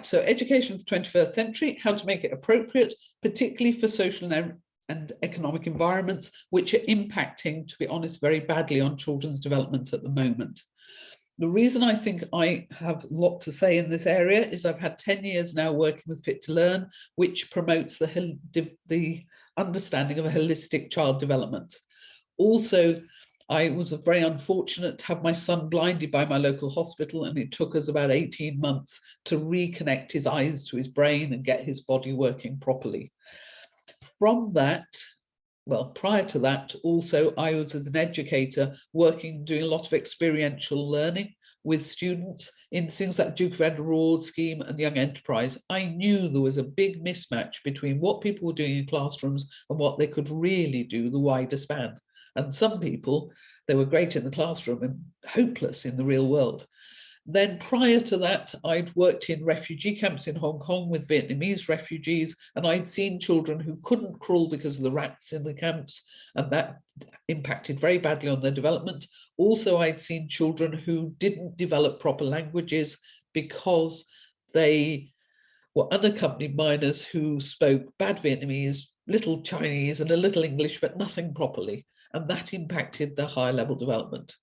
Right, so education for the 21st century, how to make it appropriate, particularly for social and economic environments, which are impacting, to be honest, very badly on children's development at the moment. The reason I think I have a lot to say in this area is I've had 10 years now working with Fit to Learn, which promotes the understanding of a holistic child development. Also, I was very unfortunate to have my son blinded by my local hospital, and it took us about 18 months to reconnect his eyes to his brain and get his body working properly. From that, well, prior to that, also, I was as an educator doing a lot of experiential learning with students in things like the Duke of Edinburgh Award Scheme and Young Enterprise. I knew there was a big mismatch between what people were doing in classrooms and what they could really do the wider span. And some people, they were great in the classroom and hopeless in the real world. Then prior to that, I'd worked in refugee camps in Hong Kong with Vietnamese refugees, and I'd seen children who couldn't crawl because of the rats in the camps, and that impacted very badly on their development. Also, I'd seen children who didn't develop proper languages because they were unaccompanied minors who spoke bad Vietnamese, little Chinese, and a little English, but nothing properly. And that impacted their higher level development.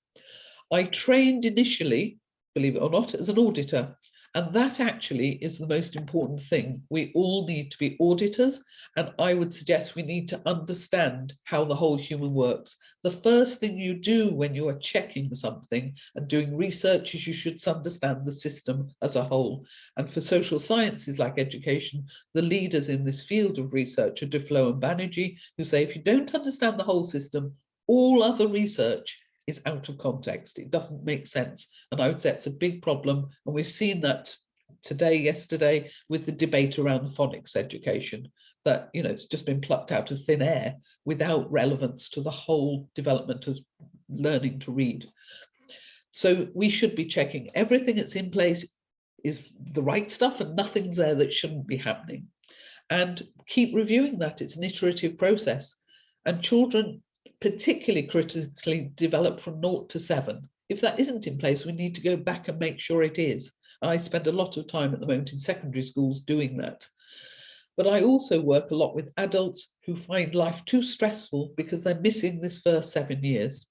I trained initially, believe it or not, as an auditor. And that actually is the most important thing. We all need to be auditors. And I would suggest we need to understand how the whole human works. The first thing you do when you are checking something and doing research is you should understand the system as a whole. And for social sciences like education, the leaders in this field of research are Duflo and Banerjee, who say if you don't understand the whole system, all other research is out of context. It doesn't make sense. And I would say it's a big problem. And we've seen that yesterday, with the debate around the phonics education, that, you know, it's just been plucked out of thin air without relevance to the whole development of learning to read. So we should be checking everything that's in place is the right stuff and nothing's there that shouldn't be happening. And keep reviewing that. It's an iterative process. And children particularly critically develop from 0 to 7. If that isn't in place, we need to go back and make sure it is. I spend a lot of time at the moment in secondary schools doing that. But I also work a lot with adults who find life too stressful because they're missing this first 7 years.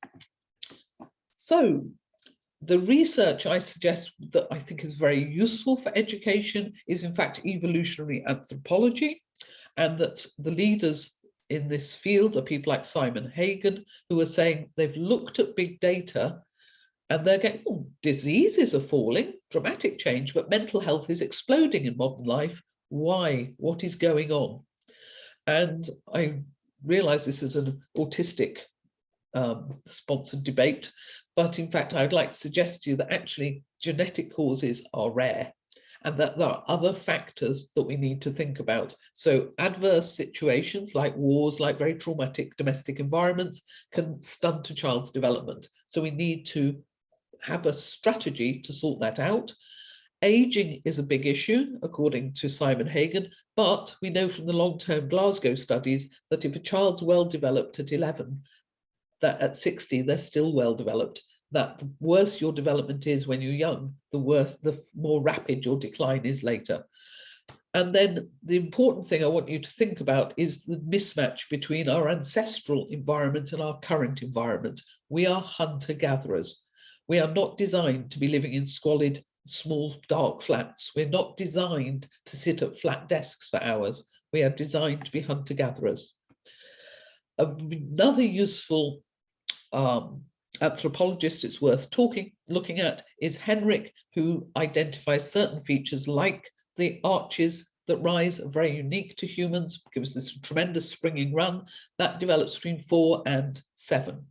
So the research I suggest that I think is very useful for education is in fact evolutionary anthropology, and that the leaders in this field are people like Simon Hagan, who are saying they've looked at big data and they're getting, oh, diseases are falling, dramatic change, but mental health is exploding in modern life. Why? What is going on? And I realize this is an autistic sponsored debate, but in fact, I'd like to suggest to you that actually genetic causes are rare, and that there are other factors that we need to think about. So adverse situations like wars, like very traumatic domestic environments, can stunt a child's development. So we need to have a strategy to sort that out. Aging is a big issue, according to Simon Hagan, but we know from the long-term Glasgow studies that if a child's well developed at 11, that at 60, they're still well developed. That the worse your development is when you're young, the more rapid your decline is later. And then the important thing I want you to think about is the mismatch between our ancestral environment and our current environment. We are hunter-gatherers. We are not designed to be living in squalid, small, dark flats. We're not designed to sit at flat desks for hours. We are designed to be hunter-gatherers. Another useful anthropologist it's worth looking at is Henrik, who identifies certain features like the arches that rise, are very unique to humans, gives this tremendous springing run that develops between 4 and 7.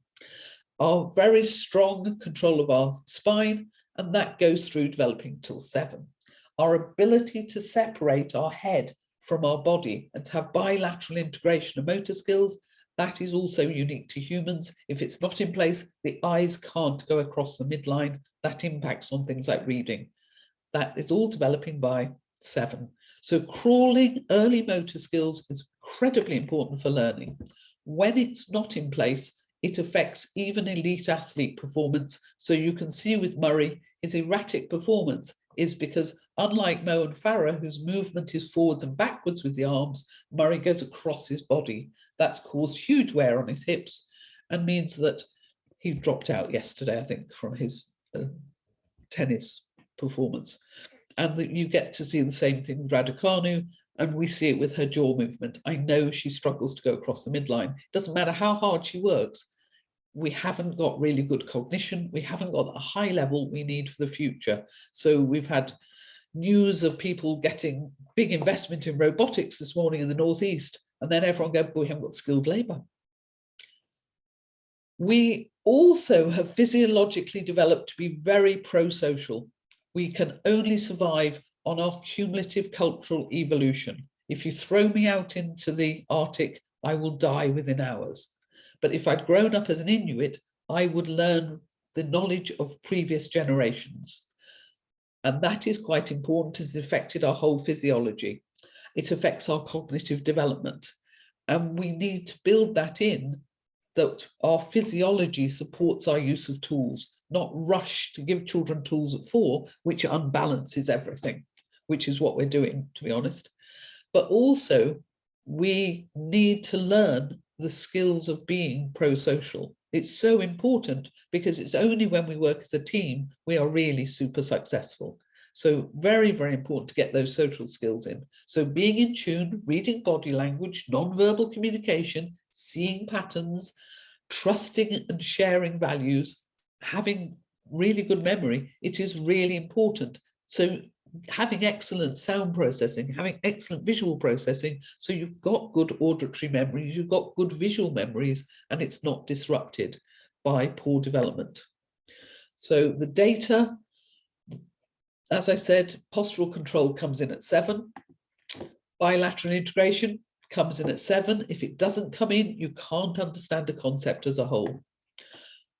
Our very strong control of our spine, and that goes through developing till 7. Our ability to separate our head from our body and to have bilateral integration of motor skills, that is also unique to humans. If it's not in place, the eyes can't go across the midline. That impacts on things like reading. That is all developing by 7. So crawling, early motor skills is incredibly important for learning. When it's not in place, it affects even elite athlete performance. So you can see with Murray, his erratic performance is because unlike Mo and Farah, whose movement is forwards and backwards with the arms, Murray goes across his body. That's caused huge wear on his hips and means that he dropped out yesterday, I think, from his tennis performance. And that you get to see the same thing with Raducanu, and we see it with her jaw movement. I know she struggles to go across the midline. It doesn't matter how hard she works. We haven't got really good cognition. We haven't got the high level we need for the future. So we've had news of people getting big investment in robotics this morning in the Northeast, and then everyone goes, we haven't got skilled labour. We also have physiologically developed to be very pro-social. We can only survive on our cumulative cultural evolution. If you throw me out into the Arctic, I will die within hours. But if I'd grown up as an Inuit, I would learn the knowledge of previous generations. And that is quite important as it affected our whole physiology. It affects our cognitive development. And we need to build that in, that our physiology supports our use of tools, not rush to give children tools at 4, which unbalances everything, which is what we're doing, to be honest. But also, we need to learn the skills of being pro-social. It's so important because it's only when we work as a team we are really super successful. So very, very important to get those social skills in. So being in tune, reading body language, non-verbal communication, seeing patterns, trusting and sharing values, having really good memory, it is really important. So having excellent sound processing, having excellent visual processing, so you've got good auditory memories, you've got good visual memories, and it's not disrupted by poor development. So the data, as I said, postural control comes in at 7. Bilateral integration comes in at 7. If it doesn't come in, you can't understand a concept as a whole.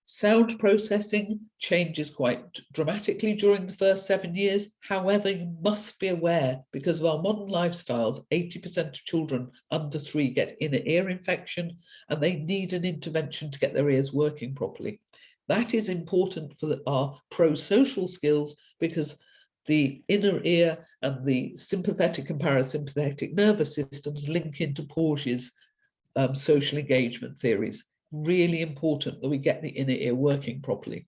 Sound processing changes quite dramatically during the first 7 years. However, you must be aware, because of our modern lifestyles, 80% of children under 3 get inner ear infection, and they need an intervention to get their ears working properly. That is important for our pro-social skills, because the inner ear and the sympathetic and parasympathetic nervous systems link into Porges' social engagement theories. Really important that we get the inner ear working properly.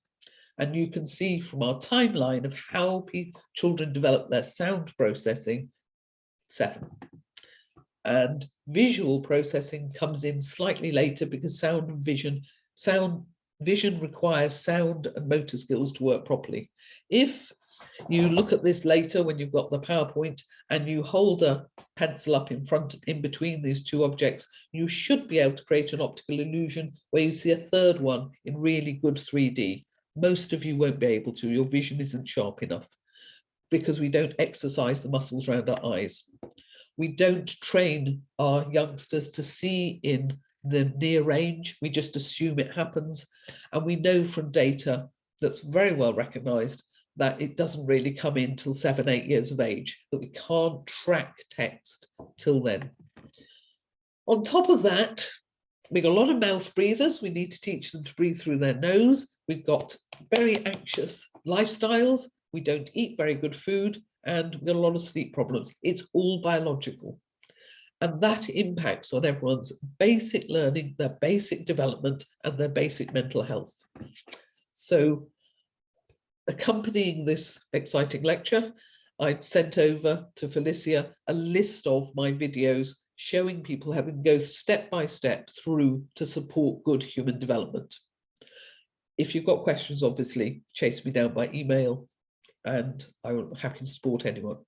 And you can see from our timeline of how children develop their sound processing, 7. And visual processing comes in slightly later because sound vision requires sound and motor skills to work properly. If you look at this later when you've got the PowerPoint and you hold a pencil up in between these 2 objects, you should be able to create an optical illusion where you see a third one in really good 3D. Most of you won't be able to. Your vision isn't sharp enough because we don't exercise the muscles around our eyes. We don't train our youngsters to see in the near range. We just assume it happens. And we know from data that's very well recognized that it doesn't really come in till 7, 8 years of age, that we can't track text till then. On top of that, we've got a lot of mouth breathers. We need to teach them to breathe through their nose. We've got very anxious lifestyles. We don't eat very good food, and we've got a lot of sleep problems. It's all biological. And that impacts on everyone's basic learning, their basic development, and their basic mental health. So accompanying this exciting lecture, I'd sent over to Felicia a list of my videos showing people how they can go step by step through to support good human development. If you've got questions, obviously, chase me down by email, and I'm happy to support anyone.